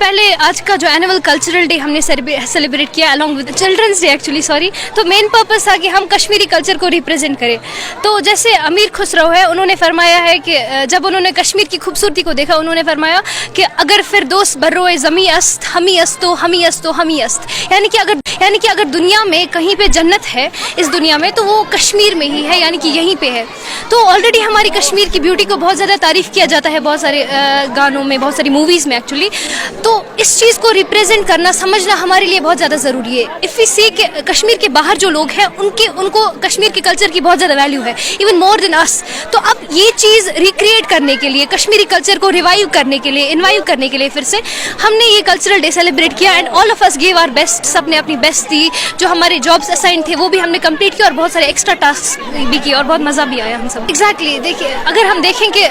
पहले आज का जो एनुअल कल्चरल डे हमने सेलिब्रेट किया along with children's day actually sorry, तो मेन पर्पस था कि हम कश्मीरी कल्चर को रिप्रेजेंट करें। तो जैसे अमीर खुसरो है, उन्होंने फरमाया है कि जब उन्होंने कश्मीर की खूबसूरती को देखा, उन्होंने फरमाया कि अगर फिरदौस बर्रोए ज़मी अस्त हमी अस्तो हमी अस्तो हमी अस्त, यानी कि अगर दुनिया में कहीं पे जन्नत है इस दुनिया में, तो वो कश्मीर में ही है, यानी कि यहीं पे है। तो ऑलरेडी हमारी कश्मीर की ब्यूटी को बहुत ज़्यादा तारीफ़ किया जाता है बहुत सारे गानों में, बहुत सारी मूवीज़ में एक्चुअली। तो इस चीज़ को रिप्रेजेंट करना, समझना हमारे लिए बहुत ज़्यादा ज़रूरी है। इफ़ वी सी कि कश्मीर के बाहर जो लोग हैं उनको कश्मीर के कल्चर की बहुत ज़्यादा वैल्यू है, इवन मोर देन अस। तो अब ये चीज़ रिक्रिएट करने के लिए, कश्मीरी कल्चर को रिवाइव करने के लिए, इन्वाइव करने के लिए फिर से हमने ये कल्चरल डे सेलिब्रेट किया and all of us give our best. सब ने अपनी बेस्ट दी, जो हमारे जॉब्स असाइन थे वो भी हमने कंप्लीट किया और बहुत सारे एक्स्ट्रा टास्क भी किए और बहुत मज़ा भी आया हम सब। एग्जैक्टली देखिए, अगर हम देखें कि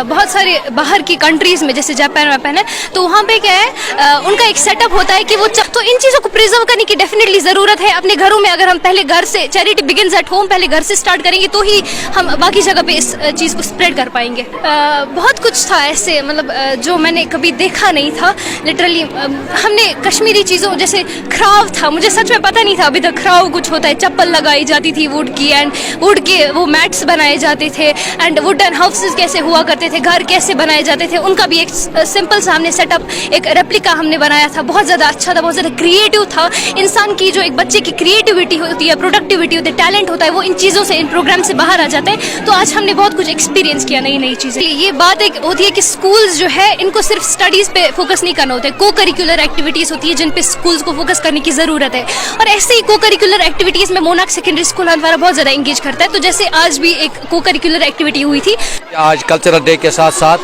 बहुत सारे बाहर की कंट्रीज़ में जैसे जापान वापान है, तो वहाँ पे क्या है, उनका एक सेटअप होता है कि वो तो इन चीज़ों को प्रिजर्व करने की डेफिनेटली ज़रूरत है। अपने घरों में अगर हम पहले घर से, चैरिटी बिगिंस एट होम, पहले घर से स्टार्ट करेंगे तो ही हम बाकी जगह पे इस चीज़ को स्प्रेड कर पाएंगे। बहुत कुछ था ऐसे, मतलब जो मैंने कभी देखा नहीं था लिटरली। हमने कश्मीरी चीज़ों जैसे खराव था, मुझे सच में पता नहीं था अभी तक खराव कुछ होता है। चप्पल लगाई जाती थी वुड की, एंड वुड के वो मैट्स बनाए जाते थे, एंड वुडन हाउसेस कैसे हुआ करते थे, घर कैसे बनाए जाते थे, उनका भी एक सिंपल सा हमने सेटअप, एक रेप्लिका हमने बनाया था। बहुत ज़्यादा अच्छा था, बहुत ज़्यादा क्रिएटिव था। इंसान की जो एक बच्चे की क्रिएटिविटी होती है, प्रोडक्टिविटी होती है, टैलेंट होता है, वो इन चीज़ों से, इन प्रोग्राम से बाहर आ जाता है। तो आज हमने बहुत कुछ एक्सपीरियंस किया, नई नई चीज़ें। ये बात एक होती है कि स्कूल्स जो है इनको सिर्फ स्टडीज़ पे फोकस नहीं करना होता है, को करिकुलर एक्टिविटीज़ होती है जिन पे स्कूल्स को फोकस करने की ज़रूरत है। और ऐसे ही को करिकुलर एक्टिविटीज़ में मोनाक सेकेंडरी स्कूल हमारा बहुत ज़्यादा इंगेज करता है। तो जैसे आज भी एक को करिकुलर एक्टिविटी हुई थी। आज कल्चरल डे के साथ साथ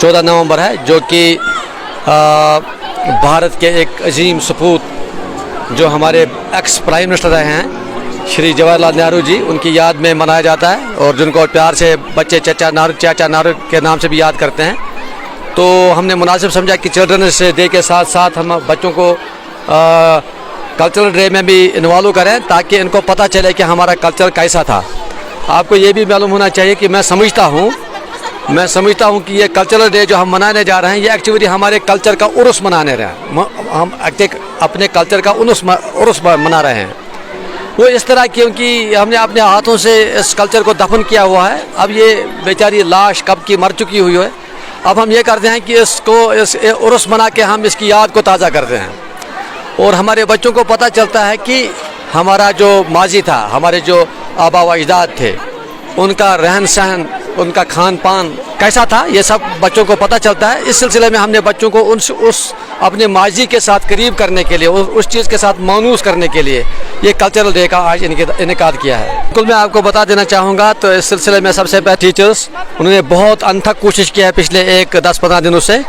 14 नवंबर है, जो कि भारत के एक अजीम सपूत जो हमारे एक्स प्राइम मिनिस्टर रहे हैं श्री जवाहरलाल नेहरू जी, उनकी याद में मनाया जाता है और जिनको प्यार से बच्चे चाचा नारू के नाम से भी याद करते हैं। तो हमने मुनासिब समझा कि चिल्ड्रंस डे के साथ साथ हम बच्चों को कल्चरल डे में भी इन्वॉल्व करें, ताकि इनको पता चले कि हमारा कल्चर कैसा था। आपको ये भी मालूम होना चाहिए कि मैं समझता हूँ कि ये कल्चरल डे जो हम मनाने जा रहे हैं, ये एक्चुअली हमारे कल्चर का उर्स मनाने रहे हैं। हम अपने कल्चर का उर्स मना रहे हैं। वो इस तरह क्योंकि हमने अपने हाथों से इस कल्चर को दफन किया हुआ है। अब ये बेचारी लाश कब की मर चुकी हुई है। अब हम ये करते हैं कि इसको उर्स मना के हम इसकी याद को ताज़ा करते हैं, और हमारे बच्चों को पता चलता है कि हमारा जो माजी था, हमारे जो आबा व अजदाद थे, उनका रहन सहन, उनका खान पान कैसा था, ये सब बच्चों को पता चलता है। इस सिलसिले में हमने बच्चों को उस अपने माजी के साथ करीब करने के लिए, उस चीज़ के साथ मानूस करने के लिए ये कल्चरल डे का आज इनेकाद किया है। बिल्कुल, मैं आपको बता देना चाहूँगा, तो इस सिलसिले में सबसे पहले टीचर्स, उन्होंने बहुत अनथक कोशिश किया है पिछले 10-15 दिनों से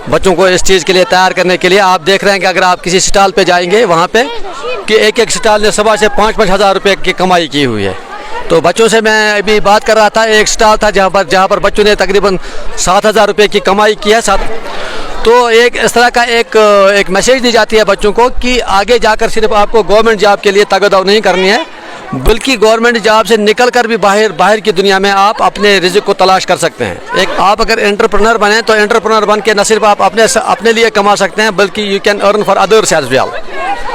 बच्चों को इस चीज़ के लिए तैयार करने के लिए। आप देख रहे हैं कि अगर आप किसी स्टॉल पे जाएंगे, वहाँ पे कि एक स्टॉल ने सुबह से 5-5 हज़ार रुपये की कमाई की हुई है। तो बच्चों से मैं अभी बात कर रहा था, एक स्टॉल था जहाँ पर बच्चों ने तकरीबन 7,000 रुपये की कमाई की है। तो एक इस तरह का एक मैसेज दी जाती है बच्चों को कि आगे जाकर सिर्फ आपको गवर्नमेंट जॉब के लिए तगदाव नहीं करनी है, बल्कि गवर्नमेंट जॉब से निकल कर भी बाहर की दुनिया में आप अपने रिज़्क़ को तलाश कर सकते हैं। आप अगर एंटरप्रेन्योर बने, तो एंटरप्रेन्योर बन के न सिर्फ आप अपने लिए कमा सकते हैं, बल्कि you can earn for others as well.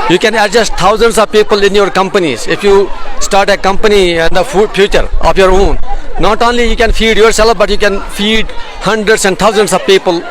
You can adjust thousands of people in your companies if you start a company in the future of your own. Not only you can feed yourself, but you can feed hundreds and thousands of people.